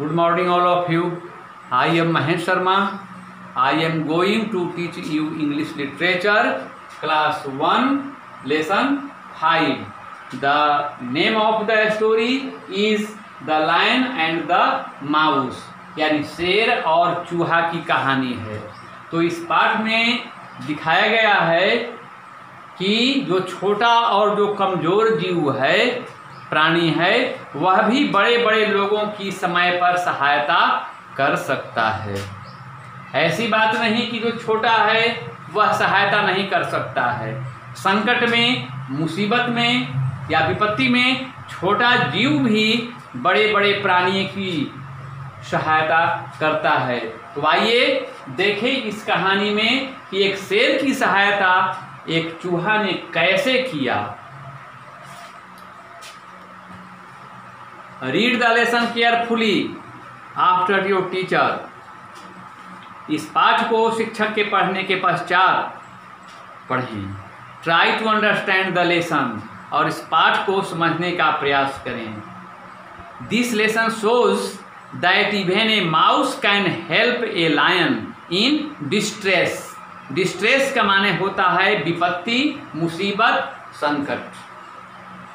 Good morning all of you. I am Mahesh Sharma. I am going to teach you English literature class 1 lesson 5. The name of the story is The Lion and the Mouse, यानी शेर और चूहा की कहानी है। तो इस पाठ में दिखाया गया है कि जो छोटा और जो कमज़ोर जीव है, प्राणी है, वह भी बड़े बड़े लोगों की समय पर सहायता कर सकता है। ऐसी बात नहीं कि जो छोटा है वह सहायता नहीं कर सकता है। संकट में, मुसीबत में या विपत्ति में छोटा जीव भी बड़े बड़े प्राणियों की सहायता करता है। तो आइए देखें इस कहानी में कि एक शेर की सहायता एक चूहा ने कैसे किया। Read the lesson carefully after your teacher. इस पाठ को शिक्षक के पढ़ने के पश्चात पढ़ें। Try to understand the lesson, और इस पाठ को समझने का प्रयास करें। This lesson shows that even a mouse can help a lion in distress. Distress का माने होता है विपत्ति, मुसीबत, संकट।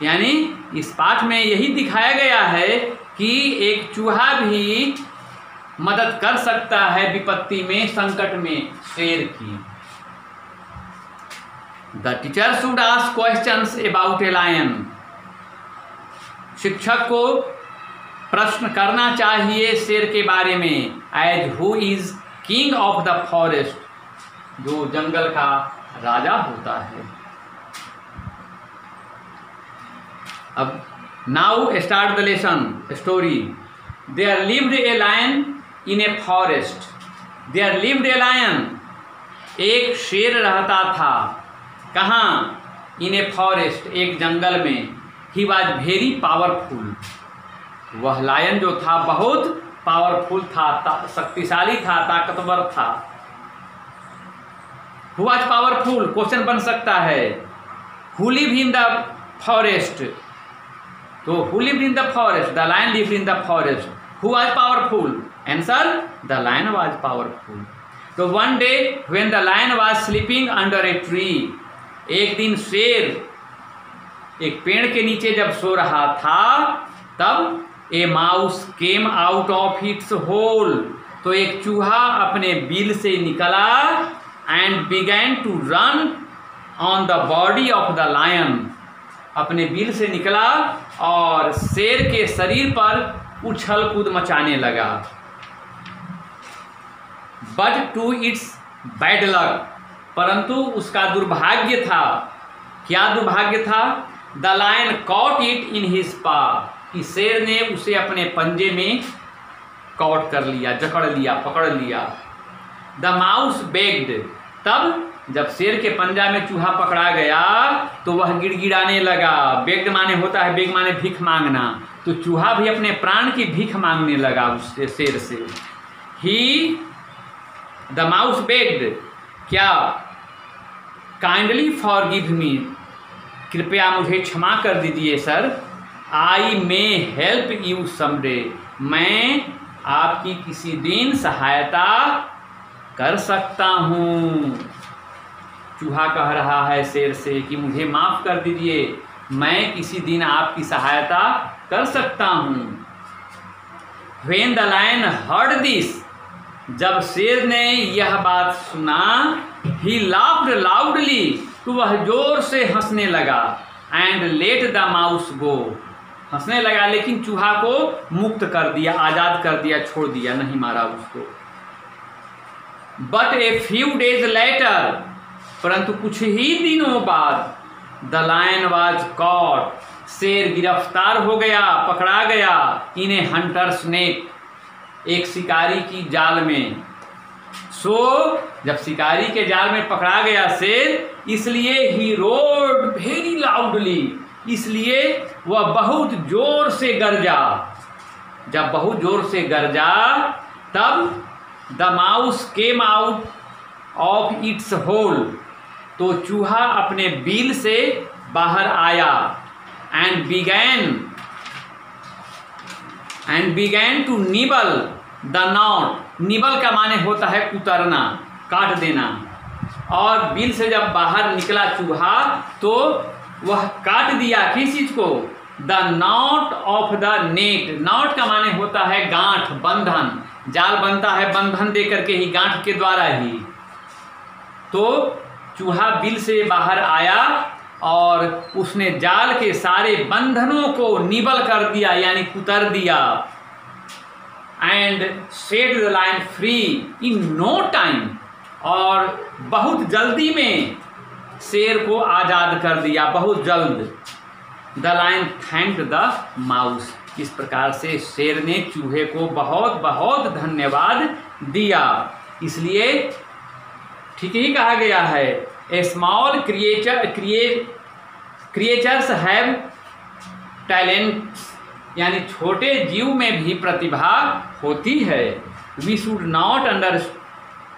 यानी इस पाठ में यही दिखाया गया है कि एक चूहा भी मदद कर सकता है विपत्ति में, संकट में शेर की। The teacher should ask questions about a lion. शिक्षक को प्रश्न करना चाहिए शेर के बारे में। As who is king of the forest, जो जंगल का राजा होता है। अब now start the lesson story. There lived a lion in a forest. There lived a lion, एक शेर रहता था। कहाँ? इन ए फॉरेस्ट, एक जंगल में। He was very powerful. वह लायन जो था बहुत पावरफुल था, शक्तिशाली था, ताकतवर था। हु वॉज पावरफुल, क्वेश्चन बन सकता है। Who live in the forest, तो who lived in the forest? The lion lived in the forest. Who was powerful? Answer: the lion was powerful. So one day when the lion was sleeping under a tree, एक दिन शेर एक पेड़ के नीचे जब सो रहा था, तब a mouse came out of its hole, तो एक चूहा अपने बिल से निकला and began to run on the body of the lion, अपने बिल से निकला और शेर के शरीर पर उछल कूद मचाने लगा। But to its bad luck, परंतु उसका दुर्भाग्य था। क्या दुर्भाग्य था? The lion caught it in his paw, कि शेर ने उसे अपने पंजे में कॉट कर लिया, जकड़ लिया, पकड़ लिया। द माउस बेग्ड, तब जब शेर के पंजा में चूहा पकड़ा गया तो वह गिड़गिड़ाने लगा। बेग्ड माने होता है, बेग माने भीख मांगना। तो चूहा भी अपने प्राण की भीख मांगने लगा उससे, शेर से। ही द माउस बेग्ड, क्या? काइंडली फॉरगिव मी, कृपया मुझे क्षमा कर दीजिए sir. I may help you someday, मैं आपकी किसी दिन सहायता कर सकता हूँ। चूहा कह रहा है शेर से कि मुझे माफ़ कर दीजिए, मैं किसी दिन आपकी सहायता कर सकता हूँ। When the lion heard this, जब शेर ने यह बात सुना, he laughed loudly, तो वह जोर से हंसने लगा। And let the mouse go, हंसने लगा लेकिन चूहा को मुक्त कर दिया, आज़ाद कर दिया, छोड़ दिया, नहीं मारा उसको। But a few days later, परंतु कुछ ही दिनों बाद, द लायन वाज कॉट, शेर गिरफ्तार हो गया, पकड़ा गया। इन ए हंटर्स नेट, एक शिकारी की जाल में। सो जब शिकारी के जाल में पकड़ा गया शेर, इसलिए ही रोड वेरी लाउडली, इसलिए वह बहुत जोर से गरजा। जब बहुत जोर से गरजा, तब the mouse came out of its hole, तो चूहा अपने बिल से बाहर आया। And began and began to nibble the knot. Nibble का माने होता है कुतरना, काट देना। और बिल से जब बाहर निकला चूहा तो वह काट दिया किस चीज को? The not of the net. Not का माने होता है गांठ, बंधन। जाल बनता है बंधन दे करके ही, गांठ के द्वारा ही। तो चूहा बिल से बाहर आया और उसने जाल के सारे बंधनों को निबल कर दिया, यानी कुतर दिया। And set the lion free in no time. और बहुत जल्दी में शेर को आज़ाद कर दिया, बहुत जल्द। The lion thanked the mouse. इस प्रकार से शेर ने चूहे को बहुत बहुत धन्यवाद दिया। इसलिए ठीक ही कहा गया है, a small creatures have talents, यानी छोटे जीव में भी प्रतिभा होती है। We should not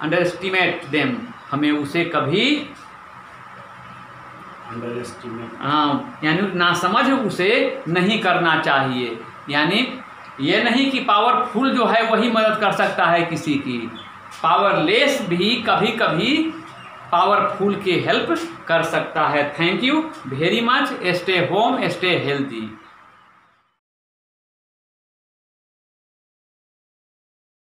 underestimate them. हमें उसे कभी यानी नासमझ उसे नहीं करना चाहिए। यानी ये नहीं कि पावरफुल जो है वही मदद कर सकता है किसी की, पावरलेस भी कभी कभी पावरफुल की हेल्प कर सकता है। Thank you very much. Stay home, stay healthy.